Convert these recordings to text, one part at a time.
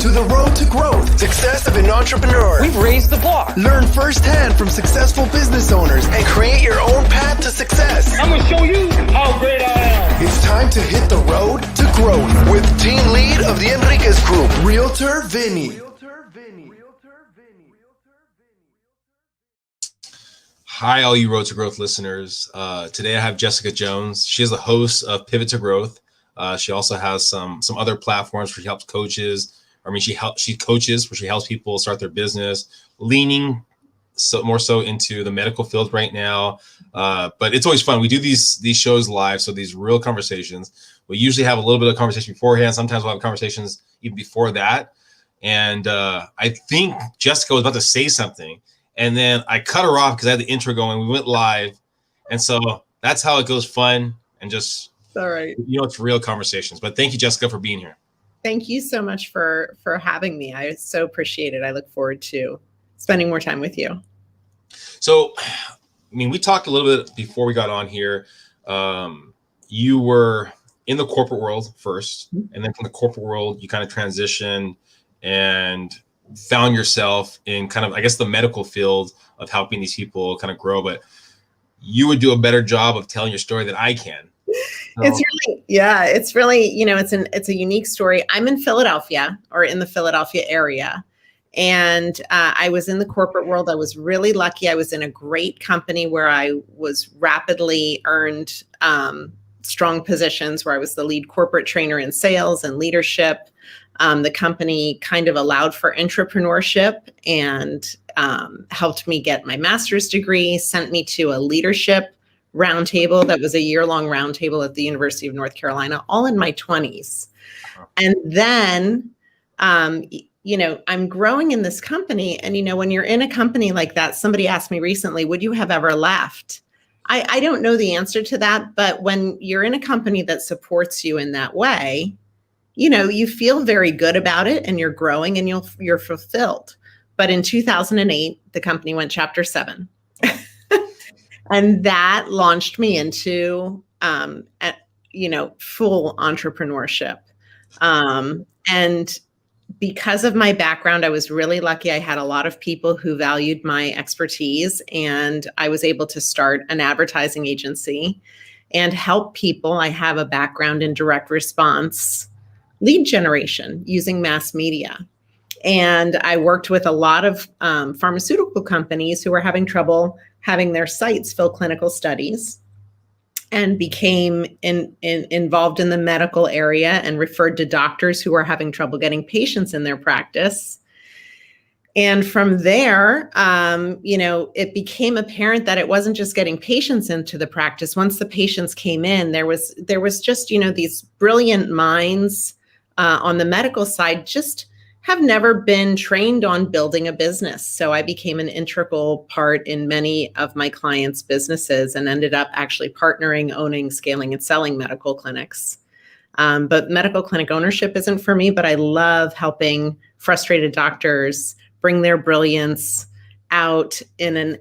to the road to growth, success of an entrepreneur. We've raised the bar. Learn firsthand from successful business owners and create your own path to success. I'm going to show you how great I am. It's time to hit the road to growth with team lead of the Enriquez Group, Realtor Vinny. Hi, all you Road to Growth listeners. Today I have Jessica Jones. She is the host of Pivot to Growth. She also has some other platforms where she helps coaches. She coaches where she helps people start their business, leaning more so into the medical field right now. But it's always fun. We do these shows live, so these real conversations. We usually have a little bit of conversation beforehand. Sometimes we'll have conversations even before that. And I think Jessica was about to say something, and then I cut her off because I had the intro going. We went live, and so that's how it goes, fun and just. All right. It's real conversations. But thank you, Jessica, for being here. Thank you so much for having me. I so appreciate it. I look forward to spending more time with you. So, we talked a little bit before we got on here. You were in the corporate world first, and then from the corporate world, you kind of transitioned and found yourself in kind of, I guess, the medical field of helping these people kind of grow. But you would do a better job of telling your story than I can. It's really, it's a unique story. I'm in Philadelphia, or in the Philadelphia area. And I was in the corporate world. I was really lucky. I was in a great company where I was rapidly earned strong positions, where I was the lead corporate trainer in sales and leadership. The company kind of allowed for entrepreneurship and helped me get my master's degree, sent me to a leadership roundtable that was a year-long roundtable at the University of North Carolina, all in my 20s. And then, I'm growing in this company. And, when you're in a company like that, somebody asked me recently, would you have ever left? I don't know the answer to that, but when you're in a company that supports you in that way, you feel very good about it, and you're growing and you're fulfilled. But in 2008, the company went Chapter 7. And that launched me into, full entrepreneurship. And because of my background, I was really lucky. I had a lot of people who valued my expertise, and I was able to start an advertising agency and help people. I have a background in direct response lead generation using mass media. And I worked with a lot of pharmaceutical companies who were having trouble having their sites fill clinical studies, and became involved in the medical area and referred to doctors who were having trouble getting patients in their practice. And from there, it became apparent that it wasn't just getting patients into the practice. Once the patients came in, there was just, these brilliant minds on the medical side just have never been trained on building a business. So I became an integral part in many of my clients' businesses and ended up actually partnering, owning, scaling, and selling medical clinics. But medical clinic ownership isn't for me, but I love helping frustrated doctors bring their brilliance out in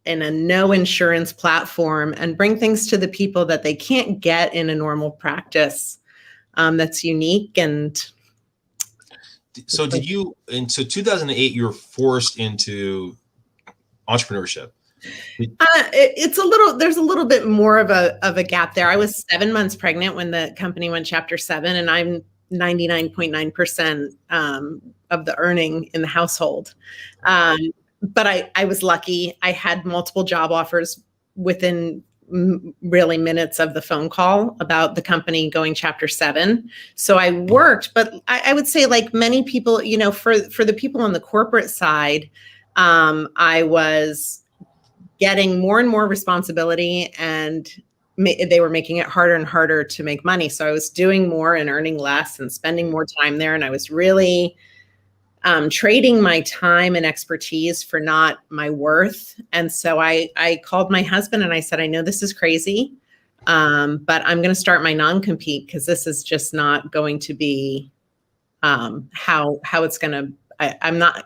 a no insurance platform and bring things to the people that they can't get in a normal practice that's unique. And so in 2008, you were forced into entrepreneurship. There's a little bit more of a gap there. I was 7 months pregnant when the company went Chapter 7, and I'm 99.9% of the earning in the household. But I was lucky. I had multiple job offers within really minutes of the phone call about the company going Chapter 7. So I worked, but I would say, like many people, for the people on the corporate side, I was getting more and more responsibility, and they were making it harder and harder to make money. So I was doing more and earning less and spending more time there. And I was really trading my time and expertise for not my worth. And so I called my husband and I said, I know this is crazy, but I'm going to start my non-compete, because this is just not going to be how it's going to, I'm not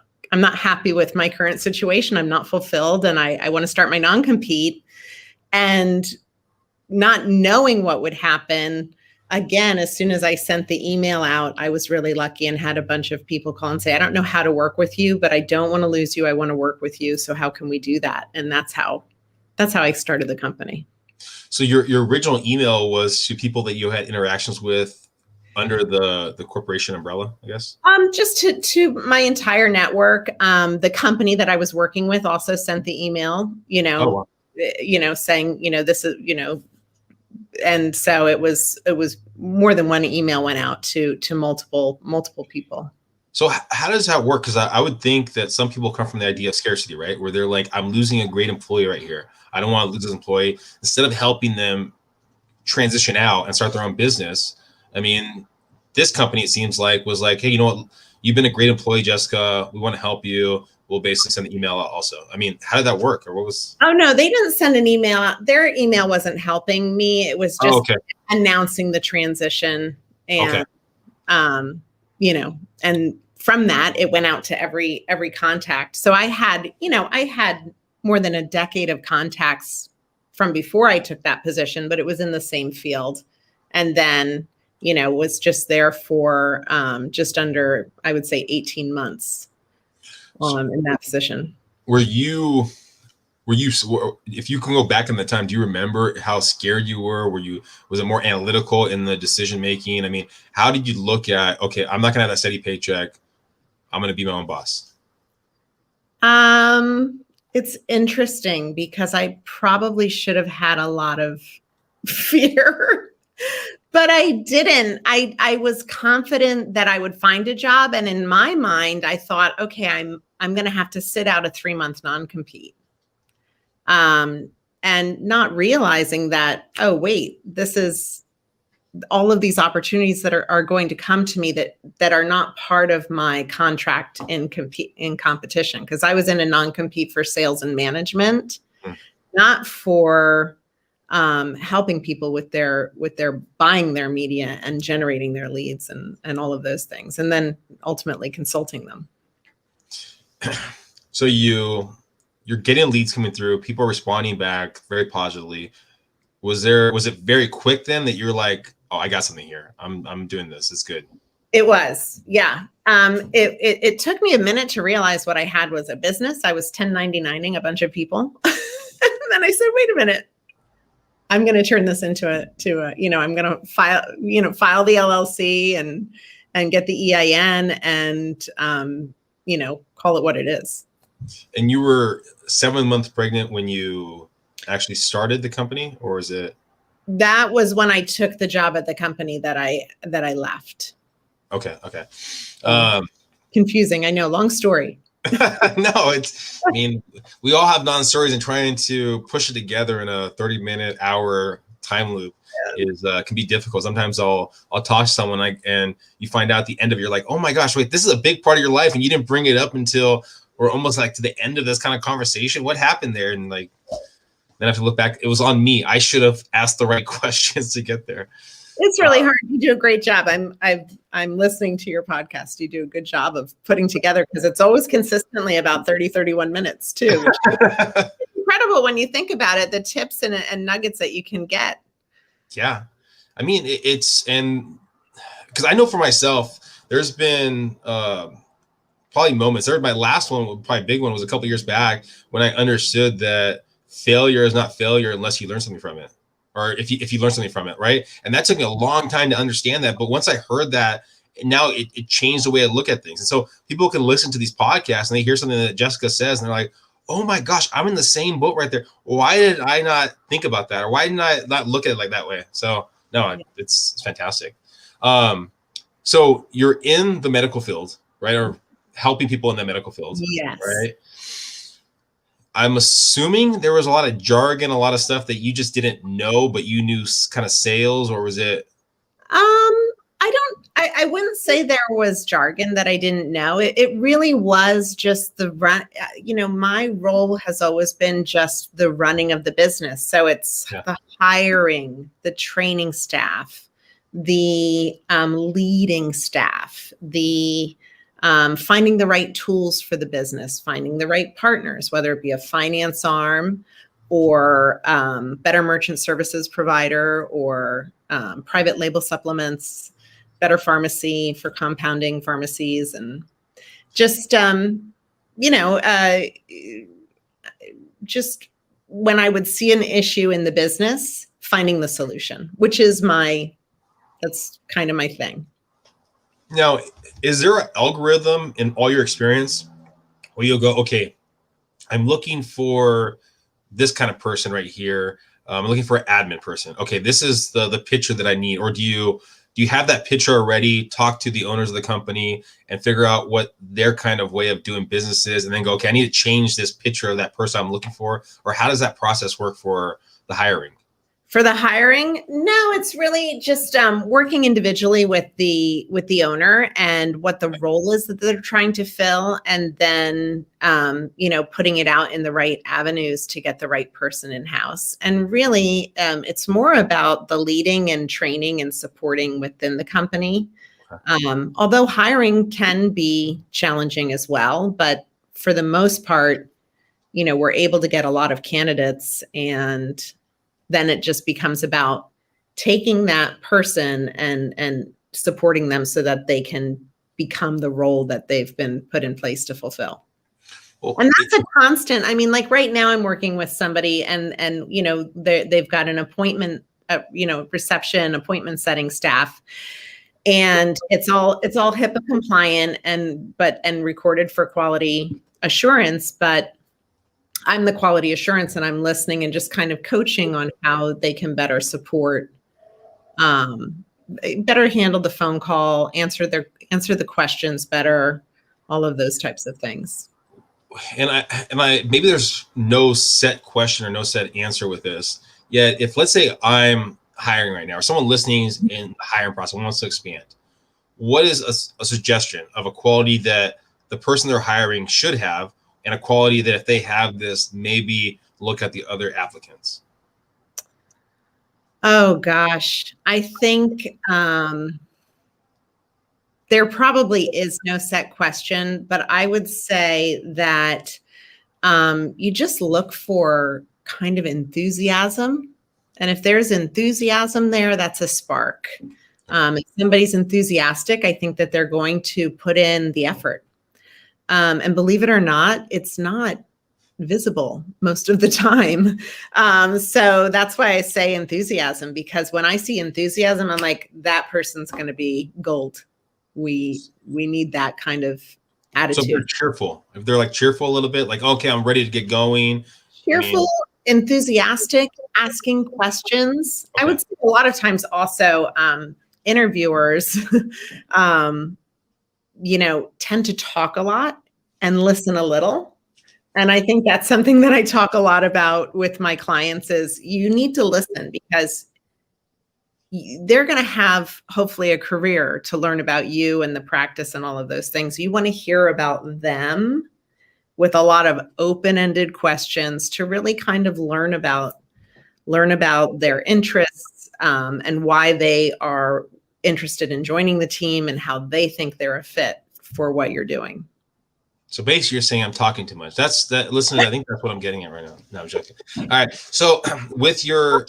happy with my current situation. I'm not fulfilled, and I want to start my non-compete. And not knowing what would happen, again, as soon as I sent the email out, I was really lucky and had a bunch of people call and say, I don't know how to work with you, but I don't want to lose you. I want to work with you. So how can we do that? And that's how I started the company. So your original email was to people that you had interactions with under the corporation umbrella, I guess? Just to my entire network. The company that I was working with also sent the email, Oh, wow. saying, this is, and so it was more than one email went out to multiple people. So how does that work? Because I would think that some people come from the idea of scarcity, right? Where they're like, I'm losing a great employee right here. I don't want to lose this employee. Instead of helping them transition out and start their own business, I mean, this company, it seems like, was like, hey, you know what? You've been a great employee, Jessica. We want to help you. We'll basically send the email out also. I mean, how did that work? Or what was? Oh, no, they didn't send an email out. Their email wasn't helping me. It was just announcing the transition. And, and from that, it went out to every contact. So I had more than a decade of contacts from before I took that position, but it was in the same field. And then, was just there for just under, I would say, 18 months in that position. Were you, if you can go back in the time, do you remember how scared you were? Was it more analytical in the decision making? I mean, how did you look at, okay, I'm not gonna have that steady paycheck. I'm gonna be my own boss. It's interesting because I probably should have had a lot of fear, but I didn't. I was confident that I would find a job. And in my mind, I thought, okay, I'm going to have to sit out a 3-month non-compete. And not realizing that, oh, wait, this is all of these opportunities that are going to come to me that are not part of my contract in competition. Because I was in a non-compete for sales and management, not for helping people with their buying their media and generating their leads and all of those things, and then ultimately consulting them. So you're getting leads coming through, people are responding back very positively. Was it very quick then that you're like, oh, I got something here. I'm doing this. It's good. It was, yeah. It took me a minute to realize what I had was a business. I was 1099ing a bunch of people. And then I said, wait a minute. I'm going to turn this into I'm going to file the LLC and get the EIN and, call it what it is. And you were 7 months pregnant when you actually started the company, or is it? That was when I took the job at the company that I left. Okay. Confusing. I know. Long story. No, we all have non-stories, and trying to push it together in a 30-minute, hour time loop can be difficult. Sometimes I'll talk to someone and you find out at the end of it, you're like, oh my gosh, wait, this is a big part of your life, and you didn't bring it up until we're almost like to the end of this kind of conversation. What happened there? And then I have to look back. It was on me. I should have asked the right questions to get there. It's really hard. You do a great job. I'm listening to your podcast. You do a good job of putting together, because it's always consistently about 31 minutes too. Which is incredible when you think about it, the tips and nuggets that you can get. Yeah. I mean, and because I know for myself, there's been probably moments. My last one, probably a big one, was a couple years back when I understood that failure is not failure unless you learn something from it. Or if you learn something from it, right? And that took me a long time to understand that. But once I heard that, now it changed the way I look at things. And so people can listen to these podcasts and they hear something that Jessica says, and they're like, oh my gosh, I'm in the same boat right there. Why did I not think about that? Or why didn't I not look at it like that way? So no, it's fantastic. So you're in the medical field, right? Or helping people in the medical field. Yes. Right. I'm assuming there was a lot of jargon, a lot of stuff that you just didn't know, but you knew kind of sales, or was it? I wouldn't say there was jargon that I didn't know. It really was just the run. My role has always been just the running of the business. So it's the hiring, the training staff, the leading staff, the finding the right tools for the business, finding the right partners, whether it be a finance arm or better merchant services provider, or private label supplements, better pharmacy for compounding pharmacies, and just, just when I would see an issue in the business, finding the solution, which is that's kind of my thing. Now, is there an algorithm in all your experience where you'll go, okay, I'm looking for this kind of person right here. I'm looking for an admin person. Okay, this is the picture that I need. Or do you have that picture already, talk to the owners of the company and figure out what their kind of way of doing business is, and then go, okay, I need to change this picture of that person I'm looking for? Or how does that process work for the hiring? For the hiring, no, it's really just working individually with the owner and what the role is that they're trying to fill, and then putting it out in the right avenues to get the right person in house. And really, it's more about the leading and training and supporting within the company. Although hiring can be challenging as well, but for the most part, we're able to get a lot of candidates, and then it just becomes about taking that person and supporting them so that they can become the role that they've been put in place to fulfill. Well, and that's a constant. I mean, like right now I'm working with somebody and they've got an appointment, reception, appointment setting staff, and it's all HIPAA compliant and recorded for quality assurance, but I'm the quality assurance, and I'm listening and just kind of coaching on how they can better support, better handle the phone call, answer the questions better, all of those types of things. And I maybe there's no set question or no set answer with this. Yet, if let's say I'm hiring right now, or someone listening is in the hiring process wants to expand, what is a suggestion of a quality that the person they're hiring should have, and a quality that if they have this, maybe look at the other applicants? Oh gosh, I think there probably is no set question, but I would say that you just look for kind of enthusiasm. And if there's enthusiasm there, that's a spark. If somebody's enthusiastic, I think that they're going to put in the effort. And believe it or not, it's not visible most of the time. So that's why I say enthusiasm, because when I see enthusiasm, I'm like, that person's going to be gold. We need that kind of attitude. So if they're cheerful, if they're like cheerful a little bit, like, okay, I'm ready to get going. Cheerful, enthusiastic, asking questions. Okay. I would say a lot of times also interviewers, tend to talk a lot and listen a little. And I think that's something that I talk a lot about with my clients is you need to listen, because they're going to have hopefully a career to learn about you and the practice and all of those things. You want to hear about them with a lot of open-ended questions to really kind of learn about their interests and why they are interested in joining the team and how they think they're a fit for what you're doing. So basically you're saying I'm talking too much. Listen, I think that's what I'm getting at right now. No, I'm joking. All right. So with your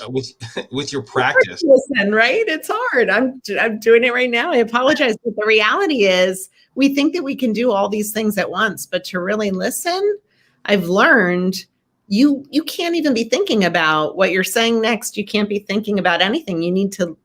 practice. Listen, right? It's hard. I'm doing it right now. I apologize. But the reality is we think that we can do all these things at once, but to really listen, I've learned you can't even be thinking about what you're saying next. You can't be thinking about anything. You need to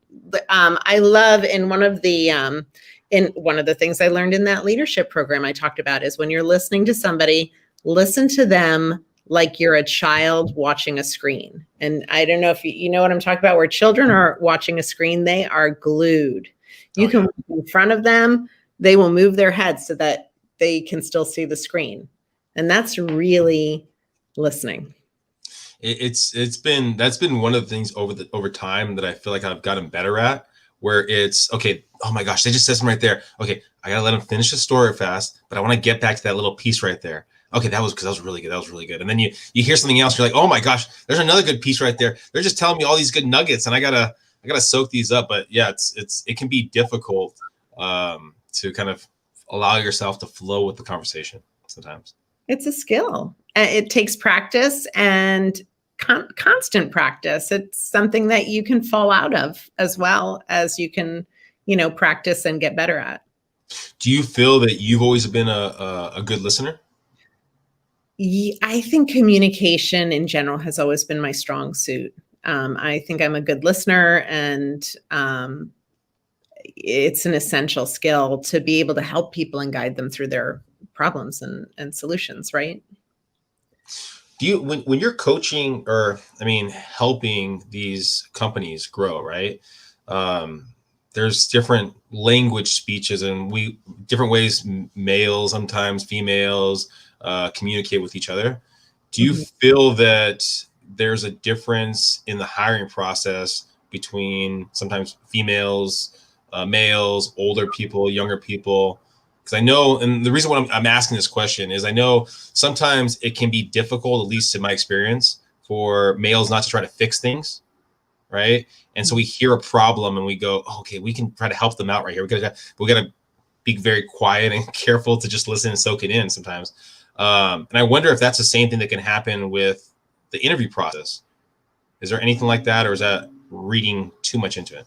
I love in one of the things I learned in that leadership program I talked about is when you're listening to somebody, listen to them like you're a child watching a screen. And I don't know if you know what I'm talking about, where children are watching a screen, they are glued. You can walk in front of them, they will move their heads so that they can still see the screen. And that's really listening. That's been one of the things over time that I feel like I've gotten better at, where it's okay. Oh my gosh, they just said something right there. Okay, I gotta let them finish the story fast, but I want to get back to that little piece right there. Okay, that was really good. That was really good. And then you hear something else. You're like, oh my gosh, there's another good piece right there. They're just telling me all these good nuggets, and I gotta soak these up. But yeah, it can be difficult to kind of allow yourself to flow with the conversation sometimes. It's a skill. It takes practice and constant practice. It's something that you can fall out of as well as you can, practice and get better at. Do you feel that you've always been a good listener? I think communication in general has always been my strong suit. I think I'm a good listener, and it's an essential skill to be able to help people and guide them through their problems and solutions, right? Do you, when you're coaching or, helping these companies grow, right? There's different language speeches and different ways males, sometimes females, communicate with each other. Do you feel that there's a difference in the hiring process between sometimes females, males, older people, younger people? Because I know, and the reason why I'm asking this question is I know sometimes it can be difficult, at least in my experience, for males not to try to fix things, right? And so we hear a problem and we go, okay, we can try to help them out right here. We gotta be very quiet and careful to just listen and soak it in sometimes. And I wonder if that's the same thing that can happen with the interview process. Is there anything like that, or is that reading too much into it?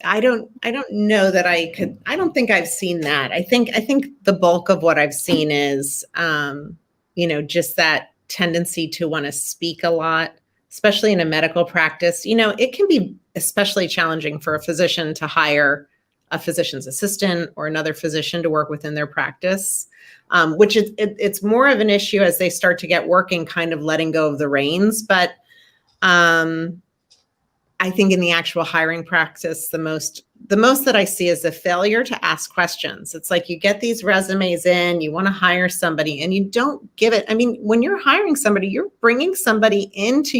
I don't know that I don't think I've seen that. I think the bulk of what I've seen is, just that tendency to want to speak a lot, especially in a medical practice. It can be especially challenging for a physician to hire a physician's assistant or another physician to work within their practice, which it's more of an issue as they start to get working, kind of letting go of the reins. But I think in the actual hiring practice, the most that I see is the failure to ask questions. It's like you get these resumes in, you want to hire somebody, and you don't give it. I mean, when you're hiring somebody, you're bringing somebody into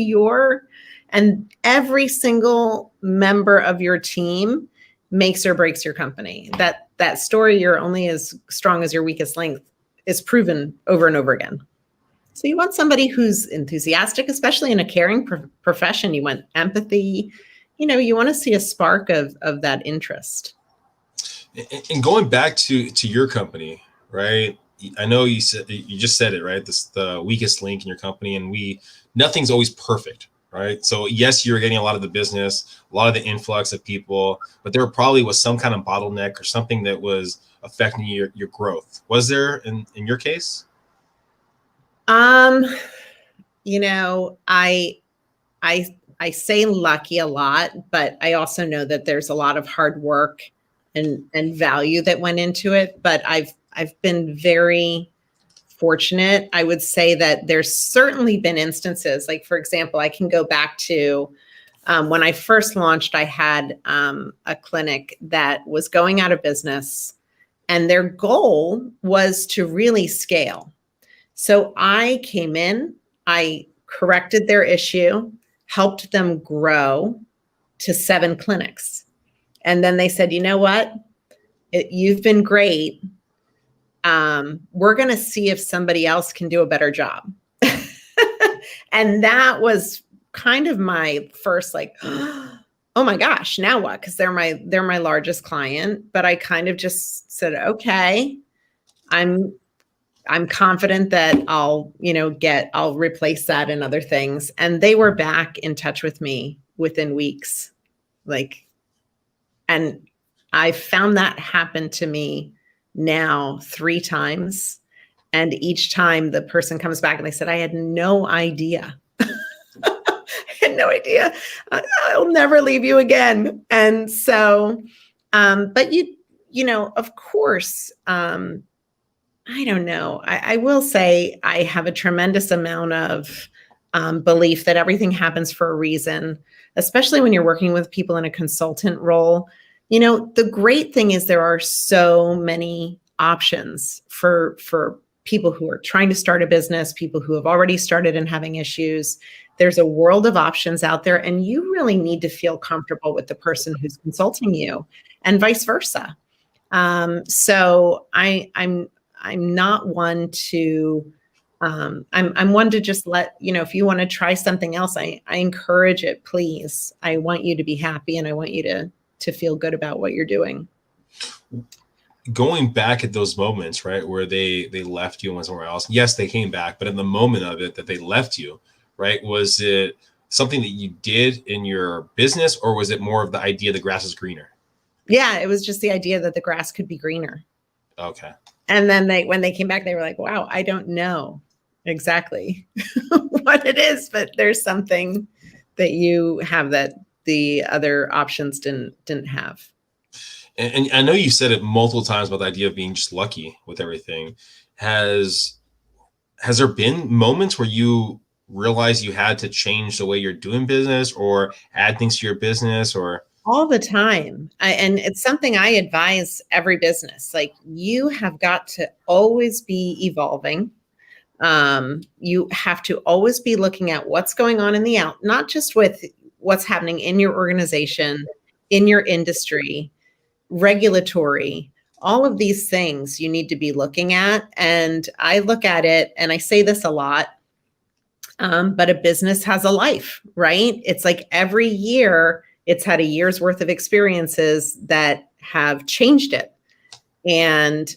and every single member of your team makes or breaks your company. That story, you're only as strong as your weakest link, is proven over and over again. So you want somebody who's enthusiastic, especially in a caring profession. You want empathy. You want to see a spark of that interest. And going back to your company, right? I know you just said it, right? The weakest link in your company, and nothing's always perfect, right? So yes, you're getting a lot of the business, a lot of the influx of people, but there probably was some kind of bottleneck or something that was affecting your growth. Was there in your case? I say lucky a lot, but I also know that there's a lot of hard work and value that went into it. But I've been very fortunate. I would say that there's certainly been instances, like, for example, I can go back to when I first launched, I had a clinic that was going out of business, and their goal was to really scale. So I came in, I corrected their issue, helped them grow to 7 clinics. And then they said, you know what? You've been great. We're going to see if somebody else can do a better job. And that was kind of my first, like, oh my gosh, now what? Because they're my largest client. But I kind of just said, okay, I'm confident that I'll replace that and other things. And they were back in touch with me within weeks. And I found that happen to me now 3 times. And each time the person comes back and they said, I had no idea. I had no idea. I'll never leave you again. And so, but of course, I don't know. I will say I have a tremendous amount of belief that everything happens for a reason, especially when you're working with people in a consultant role. The great thing is there are so many options for people who are trying to start a business, people who have already started and having issues. There's a world of options out there, and you really need to feel comfortable with the person who's consulting you, and vice versa. So I'm not one to, I'm one to just let, if you want to try something else, I encourage it, please. I want you to be happy, and I want you to feel good about what you're doing. going back at those moments, right, where they left you and went somewhere else. Yes, they came back, but in the moment of it that they left you, right, was it something that you did in your business, or was it more of the idea the grass is greener? Yeah, it was just the idea that the grass could be greener. Okay. And then when they came back, they were like, wow, I don't know exactly what it is, but there's something that you have that the other options didn't have. And I know you said it multiple times about the idea of being just lucky with everything. Has there been moments where you realize you had to change the way you're doing business or add things to your business? Or All the time. And it's something I advise every business. Like, you have got to always be evolving. You have to always be looking at what's going on in the out, not just with what's happening in your organization, in your industry, regulatory, all of these things you need to be looking at. And I look at it, and I say this a lot, but a business has a life, right? It's like every year it's had a year's worth of experiences that have changed it. And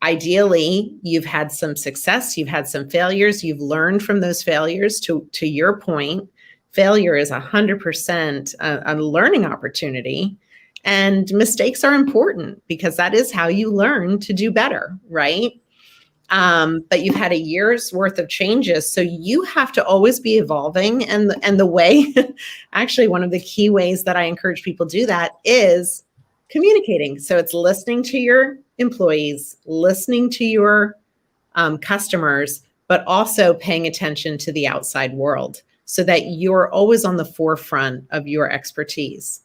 ideally, you've had some success, you've had some failures, you've learned from those failures. To your point, failure is 100% a learning opportunity. And mistakes are important because that is how you learn to do better, right? But you've had a year's worth of changes. So you have to always be evolving. And the way, actually, one of the key ways that I encourage people to do that is communicating. So it's listening to your employees, listening to your customers, but also paying attention to the outside world so that you're always on the forefront of your expertise.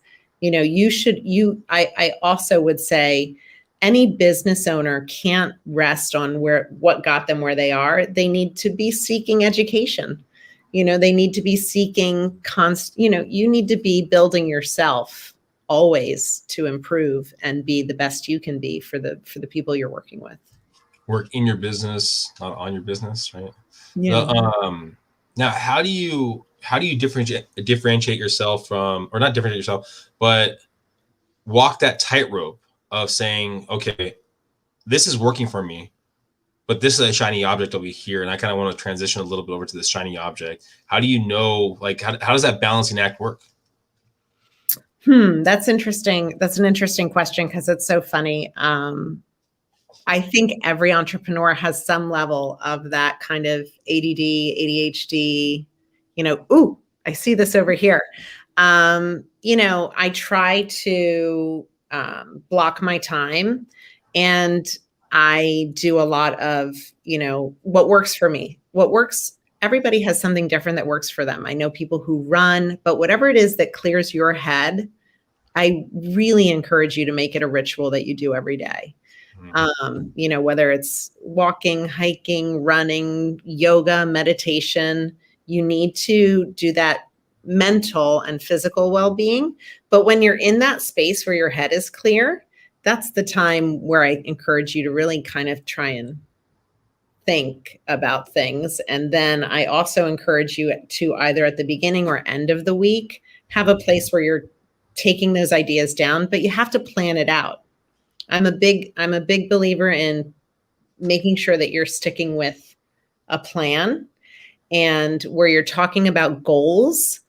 I also would say any business owner can't rest on what got them where they are. They need to be seeking education. They need to be seeking you need to be building yourself always to improve and be the best you can be for the people you're working with. Work in your business, not on your business, right? Yeah. Now, how do you differentiate yourself from, or not differentiate yourself, but walk that tightrope of saying, okay, this is working for me, but this is a shiny object over here, and I kind of want to transition a little bit over to this shiny object. How do you know, like, how does that balancing act work? That's interesting. That's an interesting question because it's so funny. I think every entrepreneur has some level of that kind of ADD, ADHD, ooh, I see this over here. I try to block my time, and I do a lot of, what works for me. Everybody has something different that works for them. I know people who run, but whatever it is that clears your head, I really encourage you to make it a ritual that you do every day. Whether it's walking, hiking, running, yoga, meditation, you need to do that mental and physical well-being. But when you're in that space where your head is clear, that's the time where I encourage you to really kind of try and think about things. And then I also encourage you to either at the beginning or end of the week, have a place where you're taking those ideas down, but you have to plan it out. I'm a big believer in making sure that you're sticking with a plan, and where you're talking about goals,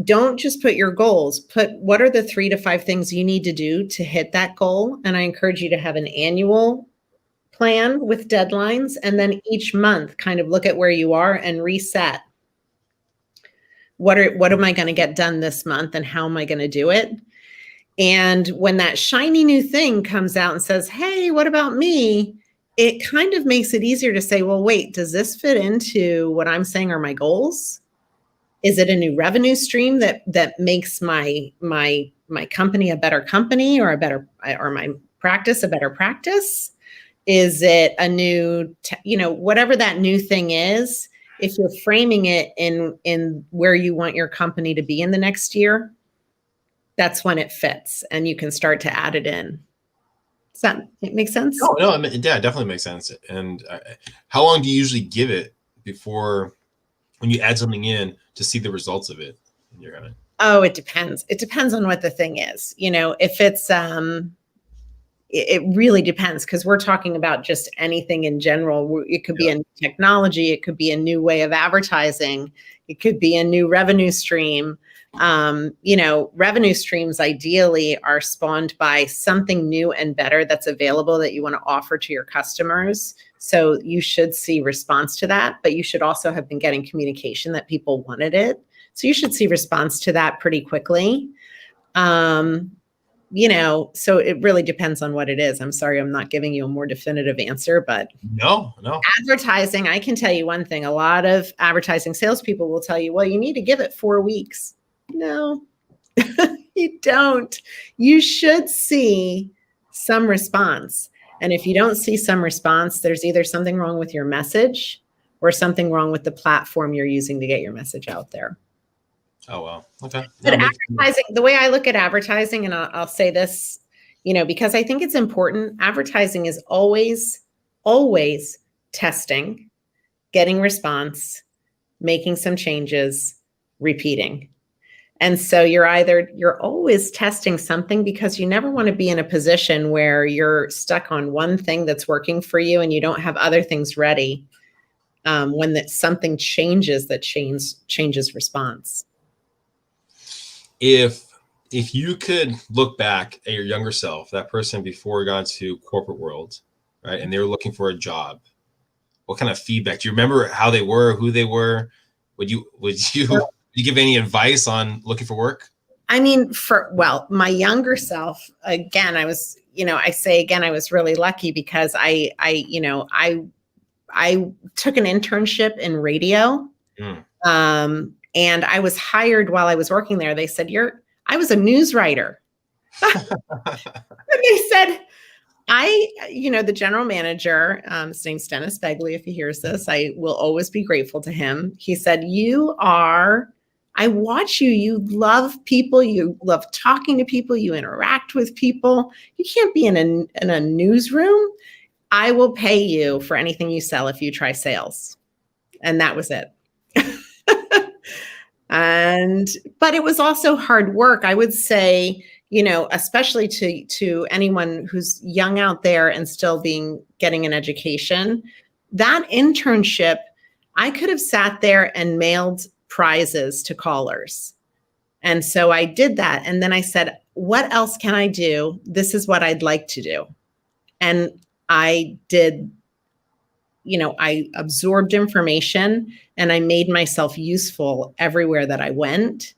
don't just put your goals, put what are the 3 to 5 things you need to do to hit that goal. And I encourage you to have an annual plan with deadlines, and then each month kind of look at where you are and reset. What am I going to get done this month, and how am I going to do it? And when that shiny new thing comes out and says, hey, what about me? It kind of makes it easier to say, well, wait, does this fit into what I'm saying are my goals? Is it a new revenue stream that makes my company a better company, or or my practice a better practice? Is it a new, whatever that new thing is, if you're framing it in where you want your company to be in the next year, that's when it fits and you can start to add it in. Does that make sense? No, yeah, it definitely makes sense. And how long do you usually give it before, when you add something in, to see the results of it in your head? Oh, it depends. It depends on what the thing is. If it's, it really depends, because we're talking about just anything in general. It could be a new technology, it could be a new way of advertising, it could be a new revenue stream. Revenue streams ideally are spawned by something new and better that's available that you want to offer to your customers. So you should see response to that, but you should also have been getting communication that people wanted it. So you should see response to that pretty quickly. So it really depends on what it is. I'm sorry, I'm not giving you a more definitive answer, but no. Advertising, I can tell you one thing. A lot of advertising salespeople will tell you, well, you need to give it 4 weeks. No, you don't. You should see some response. And if you don't see some response, there's either something wrong with your message or something wrong with the platform you're using to get your message out there. Oh, well, okay. But advertising, the way I look at advertising, and I'll say this, because I think it's important, advertising is always testing, getting response, making some changes, repeating. And so you're always testing something, because you never want to be in a position where you're stuck on one thing that's working for you and you don't have other things ready when something changes that changes response. If you could look back at your younger self, that person before got into corporate world, right, and they were looking for a job, what kind of feedback? Do you remember how they were, who they were? Would you give any advice on looking for work? I mean, my younger self, again, I was really lucky, because I took an internship in radio. And I was hired while I was working there. They said, I was a news writer. And they said, the general manager, his name's Dennis Begley, if he hears this, I will always be grateful to him. He said, I watch you. You love people. You love talking to people. You interact with people. You can't be in a newsroom. I will pay you for anything you sell if you try sales. And that was it. But it was also hard work. I would say, especially to anyone who's young out there and still getting an education, that internship, I could have sat there and mailed prizes to callers. And so I did that. And then I said, what else can I do? This is what I'd like to do. And I did, I absorbed information and I made myself useful everywhere that I went.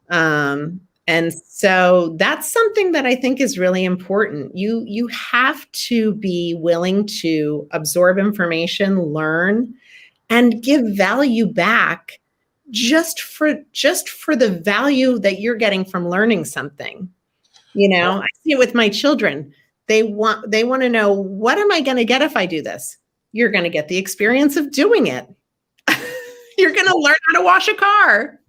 And so that's something that I think is really important. You have to be willing to absorb information, learn, and give value back just for the value that you're getting from learning something. I see it with my children. They want to know, what am I going to get if I do this? You're going to get the experience of doing it. You're going to learn how to wash a car.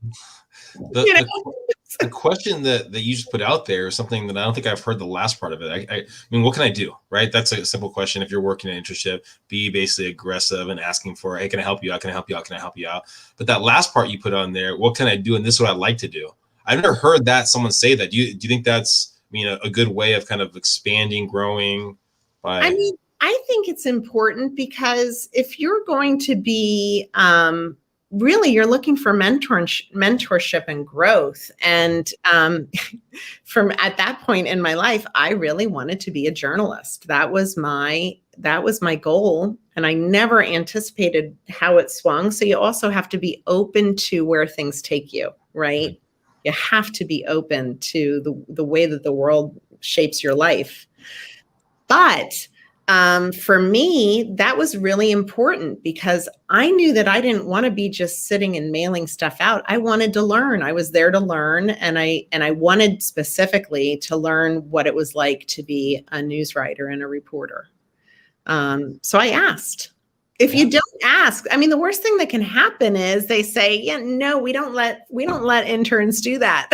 The question that you just put out there is something that I don't think I've heard the last part of it. I mean, what can I do? Right? That's a simple question. If you're working an internship, be basically aggressive and asking for, hey, can I help you out? Can I help you out? Can I help you out? But that last part you put on there, what can I do? And this is what I'd like to do. I've never heard someone say that. Do you think that's, a good way of kind of expanding, growing? I think it's important, because if you're going to be, really, you're looking for mentorship and growth. And from at that point in my life, I really wanted to be a journalist. That was my goal. And I never anticipated how it swung. So you also have to be open to where things take you, right? You have to be open to the way that the world shapes your life. But for me, that was really important, because I knew that I didn't want to be just sitting and mailing stuff out. I wanted to learn. I was there to learn. And I wanted specifically to learn what it was like to be a news writer and a reporter. So I asked. If you don't ask, the worst thing that can happen is they say, yeah, no, we don't let interns do that.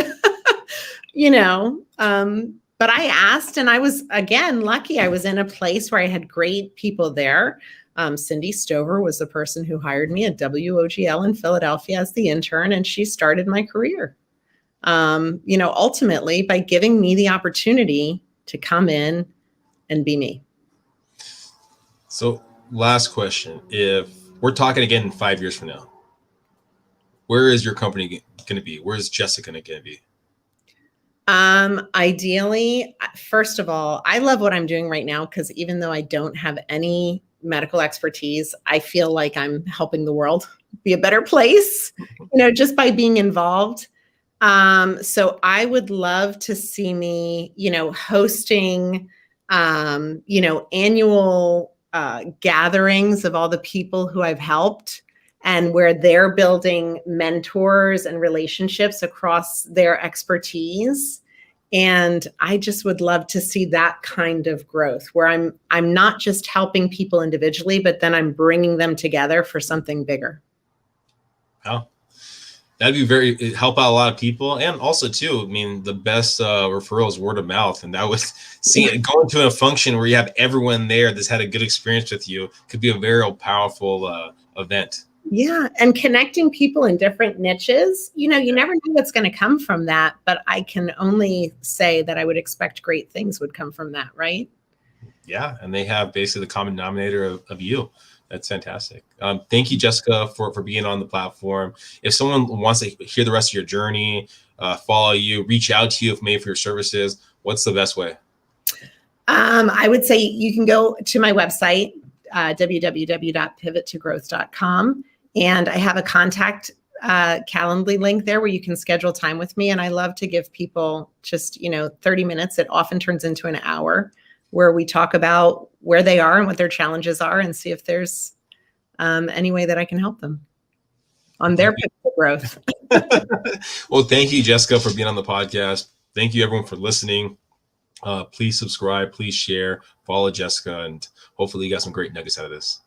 But I asked, and I was, again, lucky. I was in a place where I had great people there. Cindy Stover was the person who hired me at WOGL in Philadelphia as the intern, and she started my career. Ultimately by giving me the opportunity to come in, and be me. So last question, if we're talking again in 5 years from now, where is your company going to be? Where is Jessica going to be? Ideally, first of all, I love what I'm doing right now, because even though I don't have any medical expertise, I feel like I'm helping the world be a better place, just by being involved. So I would love to see me, hosting, annual gatherings of all the people who I've helped, and where they're building mentors and relationships across their expertise. And I just would love to see that kind of growth, where I'm not just helping people individually, but then I'm bringing them together for something bigger. Wow. That'd be it'd help out a lot of people. And also too, I mean, the best referral is word of mouth. And that was going to a function where you have everyone there that's had a good experience with you could be a very powerful event. Yeah. And connecting people in different niches, you never know what's going to come from that, but I can only say that I would expect great things would come from that. Right. Yeah. And they have basically the common denominator of you. That's fantastic. Thank you, Jessica, for being on the platform. If someone wants to hear the rest of your journey, follow you, reach out to you if made for your services, what's the best way? I would say you can go to my website, www.pivottogrowth.com. And I have a contact Calendly link there where you can schedule time with me. And I love to give people just, 30 minutes. It often turns into an hour, where we talk about where they are and what their challenges are, and see if there's any way that I can help them on their growth. Well, thank you, Jessica, for being on the podcast. Thank you, everyone, for listening. Please subscribe, please share, follow Jessica, and hopefully you got some great nuggets out of this.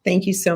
Thank you so much.